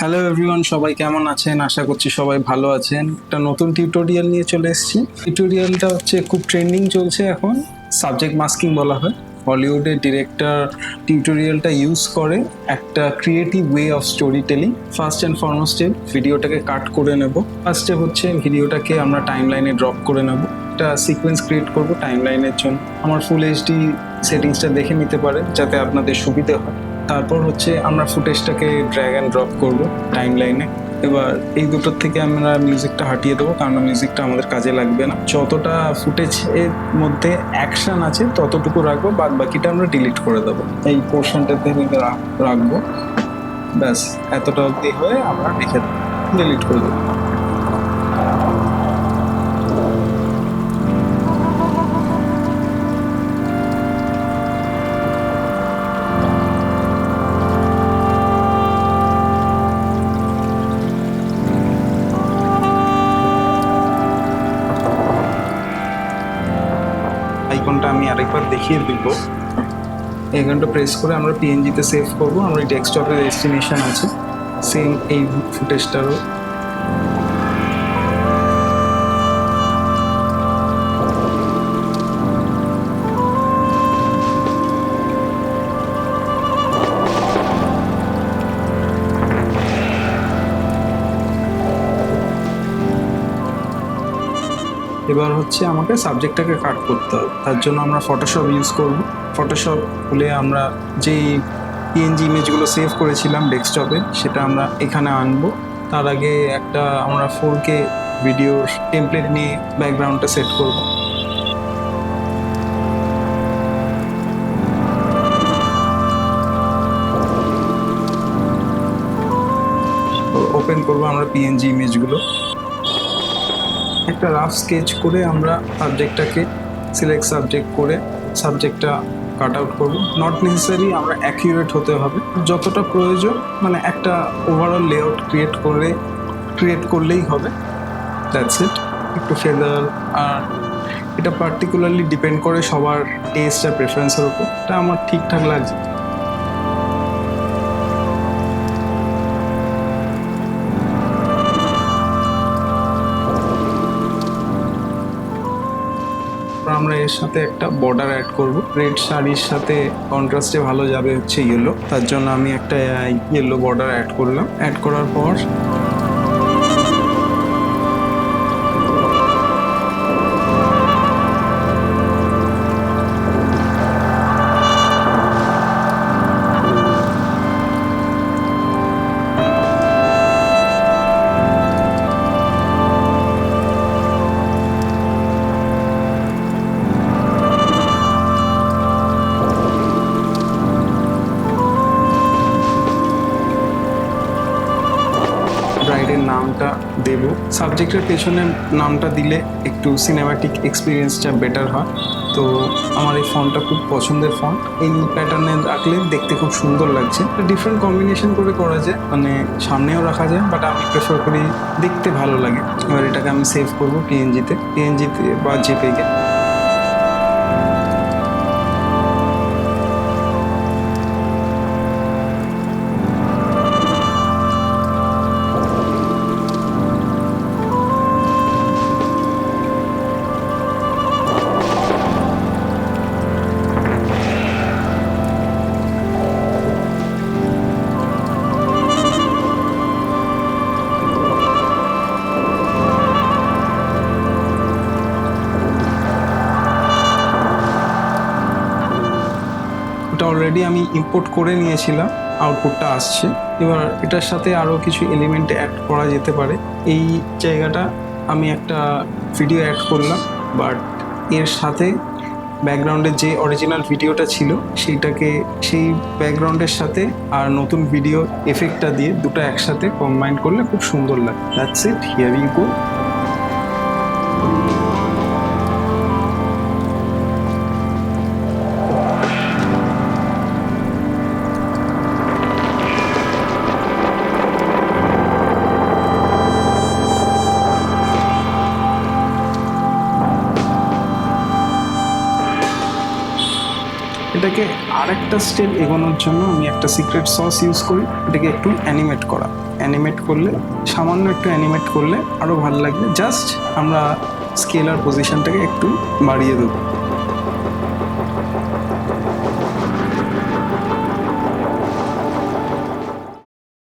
Hello everyone, সবাই কেমন আছেন? আশা করছি সবাই ভালো আছেন। একটা নতুন টিউটোরিয়াল নিয়ে চলে এসেছি। টিউটোরিয়ালটা হচ্ছে খুব ট্রেন্ডিং চলছে এখন, সাবজেক্ট মাস্কিং বলা হয়। হলিউডের ডিরেক্টর টিউটোরিয়ালটা ইউজ করে একটা creative way of story telling. First and foremost step, ভিডিওটাকে কাট করে নেব। ফার্স্ট স্টেপ হচ্ছে ভিডিওটাকে আমরা টাইম লাইনে ড্রপ করে নেব। একটা সিকোয়েন্স ক্রিয়েট করব টাইম লাইনের জন্য। আমার ফুল এইচডি সেটিংসটা দেখে নিতে পারেন যাতে আপনাদের সুবিধে হয়। তারপর হচ্ছে আমরা ফুটেজটাকে ড্র্যাগ অ্যান্ড ড্রপ করব টাইম লাইনে। এবার এই দুটোর থেকে আমরা মিউজিকটা হাটিয়ে দেবো, কারণ মিউজিকটা আমাদের কাজে লাগবে না। যতটা ফুটেজের মধ্যে অ্যাকশন আছে ততটুকু রাখবো, বাদ বাকিটা আমরা ডিলিট করে দেবো। এই পোর্শনটাতে রাখবো, ব্যাস এতটা অবধি হয়ে আমরা রেখে দেবো, ডিলিট করে দেবো। আইকনটা আমি আরেকবার দেখিয়ে দিব। আইকনটা প্রেস করে আমরা পিএনজিতে সেভ করবো। আমরা ডেস্কটপের ডেস্টিনেশন আছে সেম এই ফুটেজটারও। এবার হচ্ছে আমাকে সাবজেক্টটাকে কাট করতে হবে। তার জন্য আমরা ফটোশপ ইউজ করব। ফটোশপ খুলে আমরা যেই পিএনজি ইমেজগুলো সেভ করেছিলাম ডেস্কটপে সেটা আমরা এখানে আনবো। তার আগে একটা আমরা 4K ভিডিওর টেমপ্লেট নিয়ে ব্যাকগ্রাউন্ডটা সেট করব। ওপেন করবো আমরা পিএনজি ইমেজগুলো। একটা রাফ স্কেচ করে আমরা সাবজেক্টটাকে সিলেক্ট সাবজেক্ট করে সাবজেক্টটা কাট আউট করবো। নট নেসেসারি আমরা অ্যাকিউরেট হতে হবে, যতটা প্রয়োজন মানে একটা ওভারঅল লেআউট ক্রিয়েট করলেই হবে। That's it. একটু ফেদার, আর এটা পার্টিকুলারলি ডিপেন্ড করে সবার টেস্ট আর প্রেফারেন্সের উপর। এটা আমার ঠিকঠাক লাগছে। আমরা এর সাথে একটা বর্ডার অ্যাড করব। রেড শাড়ির সাথে কন্ট্রাস্টে ভালো যাবে হচ্ছে ইয়েলো, তার জন্য আমি একটা ইয়েলো বর্ডার অ্যাড করলাম। অ্যাড করার পর ব্রাইডের নামটা দেব। সাবজেক্টের পেছনে নামটা দিলে একটু সিনেমাটিক এক্সপিরিয়েন্সটা বেটার হয়। তো আমার এই ফন্টটা খুব পছন্দের ফন্ট। এই প্যাটার্নে রাখলে দেখতে খুব সুন্দর লাগছে। ডিফারেন্ট কম্বিনেশন করে করা যায়, মানে সামনেও রাখা যায়, বাট আমি প্রেফার করি দেখতে ভালো লাগে। এবার এটাকে আমি সেভ করবো পিএনজিতে বা জেপিইগে। এটা অলরেডি আমি ইম্পোর্ট করে নিয়েছিলাম, আউটপুটটা আসছে। এবার এটার সাথে আরও কিছু এলিমেন্ট অ্যাড করা যেতে পারে। এই জায়গাটা আমি একটা ভিডিও অ্যাড করলাম, বাট এর সাথে ব্যাকগ্রাউন্ডের যে অরিজিনাল ভিডিওটা ছিল সেই ব্যাকগ্রাউন্ডের সাথে আর নতুন ভিডিও এফেক্টটা দিয়ে দুটো একসাথে কম্বাইন করলে খুব সুন্দর লাগে। That's it, here you go. এটাকে আরেকটা স্টেপ এগোনোর জন্য আমি একটা সিক্রেট সস ইউজ করি, এটাকে একটু অ্যানিমেট করা। অ্যানিমেট করলে, সামান্য একটু অ্যানিমেট করলে আরও ভালো লাগবে। জাস্ট আমরা স্কেল আর পজিশনটাকে একটু বাড়িয়ে দেবো।